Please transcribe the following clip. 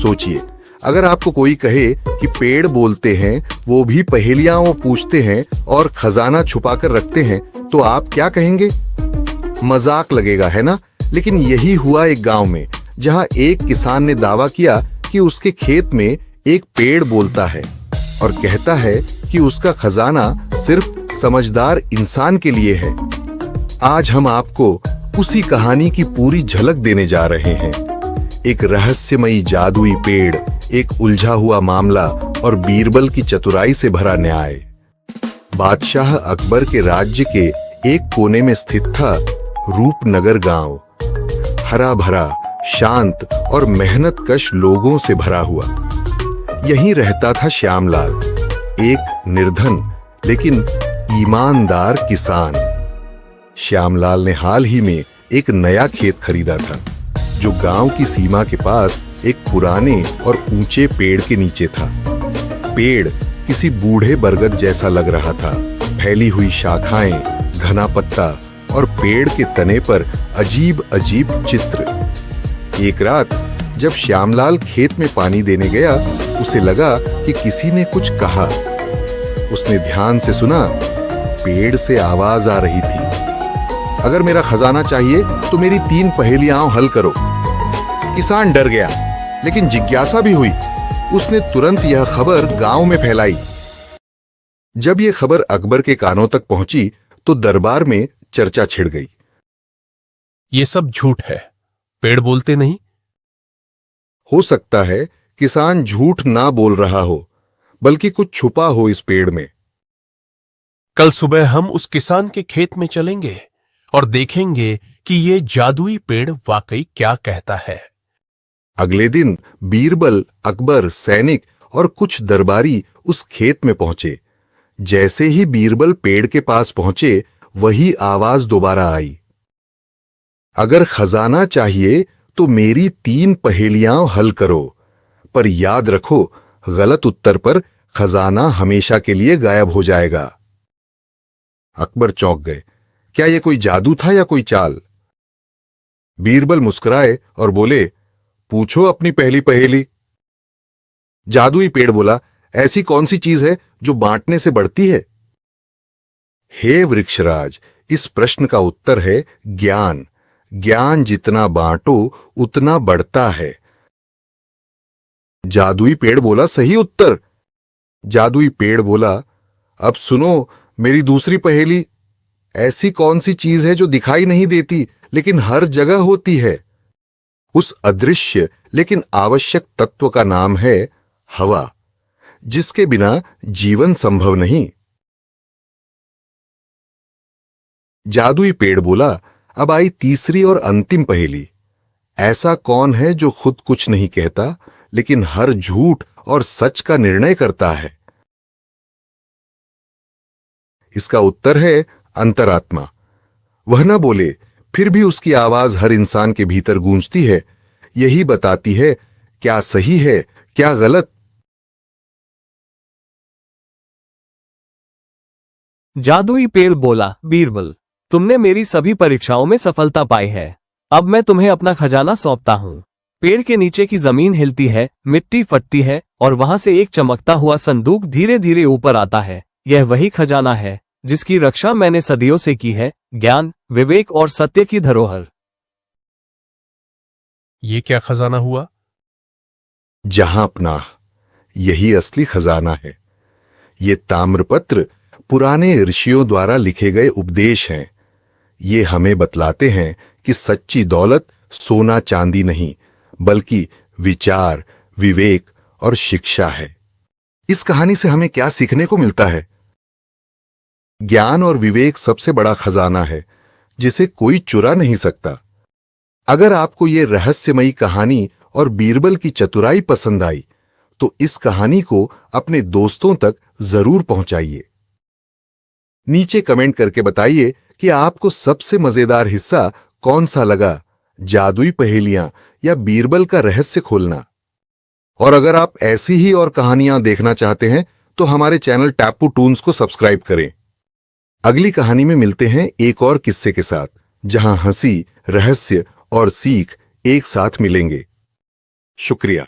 सोचिए, अगर आपको कोई कहे कि पेड़ बोलते हैं, वो भी पहेलियां वो पूछते हैं और खजाना छुपा कर रखते हैं, तो आप क्या कहेंगे? मजाक लगेगा, है ना? लेकिन यही हुआ एक गांव में, जहां एक किसान ने दावा किया कि उसके खेत में एक पेड़ बोलता है और कहता है कि उसका खजाना सिर्फ समझदार इंसान के लिए है। आज हम आपको उसी कहानी की पूरी झलक देने जा रहे हैं। एक रहस्यमयी जादुई पेड़, एक उलझा हुआ मामला और बीरबल की चतुराई से भरा न्याय। बादशाह अकबर के राज्य के एक कोने में स्थित था रूपनगर गांव। हरा भरा, शांत और मेहनतकश लोगों से भरा हुआ। यहीं रहता था श्यामलाल, एक निर्धन लेकिन ईमानदार किसान। श्यामलाल ने हाल ही में एक नया खेत खरीदा था, जो गांव की सीमा के पास एक पुराने और ऊंचे पेड़ के नीचे था। पेड़ किसी बूढ़े बरगद जैसा लग रहा था। फैली हुई शाखाएं, घना पत्ता और पेड़ के तने पर अजीब अजीब चित्र। एक रात जब श्यामलाल खेत में पानी देने गया, उसे लगा कि किसी ने कुछ कहा। उसने ध्यान से सुना। पेड़ से आवाज आ रही थी, अगर मेरा खजाना चाहिए तो मेरी 3 पहेलियां हल करो। किसान डर गया, लेकिन जिज्ञासा भी हुई। उसने तुरंत यह खबर गांव में फैलाई। जब यह खबर अकबर के कानों तक पहुंची तो दरबार में चर्चा छिड़ गई। ये सब झूठ है, पेड़ बोलते नहीं। हो सकता है किसान झूठ ना बोल रहा हो, बल्कि कुछ छुपा हो इस पेड़ में। कल सुबह हम उस किसान के खेत में चलेंगे और देखेंगे कि ये जादुई पेड़ वाकई क्या कहता है। अगले दिन बीरबल, अकबर, सैनिक और कुछ दरबारी उस खेत में पहुंचे। जैसे ही बीरबल पेड़ के पास पहुंचे, वही आवाज दोबारा आई, अगर खजाना चाहिए तो मेरी 3 पहेलियां हल करो, पर याद रखो, गलत उत्तर पर खजाना हमेशा के लिए गायब हो जाएगा। अकबर चौंक गए। क्या यह कोई जादू था या कोई चाल? बीरबल मुस्कुराए और बोले, पूछो अपनी पहली पहेली। जादुई पेड़ बोला, ऐसी कौन सी चीज है जो बांटने से बढ़ती है? हे वृक्षराज, इस प्रश्न का उत्तर है ज्ञान। ज्ञान जितना बांटो उतना बढ़ता है। जादुई पेड़ बोला, सही उत्तर। जादुई पेड़ बोला, अब सुनो मेरी दूसरी पहेली। ऐसी कौन सी चीज है जो दिखाई नहीं देती लेकिन हर जगह होती है? उस अदृश्य लेकिन आवश्यक तत्व का नाम है हवा, जिसके बिना जीवन संभव नहीं। जादुई पेड़ बोला, अब आई तीसरी और अंतिम पहेली। ऐसा कौन है जो खुद कुछ नहीं कहता लेकिन हर झूठ और सच का निर्णय करता है? इसका उत्तर है अंतरात्मा। वह न बोले, फिर भी उसकी आवाज हर इंसान के भीतर गूंजती है। यही बताती है क्या सही है, क्या गलत। जादुई पेड़ बोला, बीरबल, तुमने मेरी सभी परीक्षाओं में सफलता पाई है। अब मैं तुम्हें अपना खजाना सौंपता हूँ। पेड़ के नीचे की जमीन हिलती है, मिट्टी फटती है और वहां से एक चमकता हुआ संदूक धीरे धीरे ऊपर आता है। यह वही खजाना है जिसकी रक्षा मैंने सदियों से की है, ज्ञान, विवेक और सत्य की धरोहर। ये क्या खजाना हुआ? जहां अपना, यही असली खजाना है। ये ताम्रपत्र पुराने ऋषियों द्वारा लिखे गए उपदेश हैं। ये हमें बतलाते हैं कि सच्ची दौलत सोना चांदी नहीं, बल्कि विचार, विवेक और शिक्षा है। इस कहानी से हमें क्या सीखने को मिलता है? ज्ञान और विवेक सबसे बड़ा खजाना है, जिसे कोई चुरा नहीं सकता। अगर आपको ये रहस्यमयी कहानी और बीरबल की चतुराई पसंद आई, तो इस कहानी को अपने दोस्तों तक जरूर पहुंचाइए। नीचे कमेंट करके बताइए कि आपको सबसे मजेदार हिस्सा कौन सा लगा, जादुई पहेलियां या बीरबल का रहस्य खोलना। और अगर आप ऐसी ही और कहानियां देखना चाहते हैं तो हमारे चैनल टैप्पू टून्स को सब्सक्राइब करें। अगली कहानी में मिलते हैं एक और किस्से के साथ, जहां हंसी, रहस्य और सीख एक साथ मिलेंगे। शुक्रिया।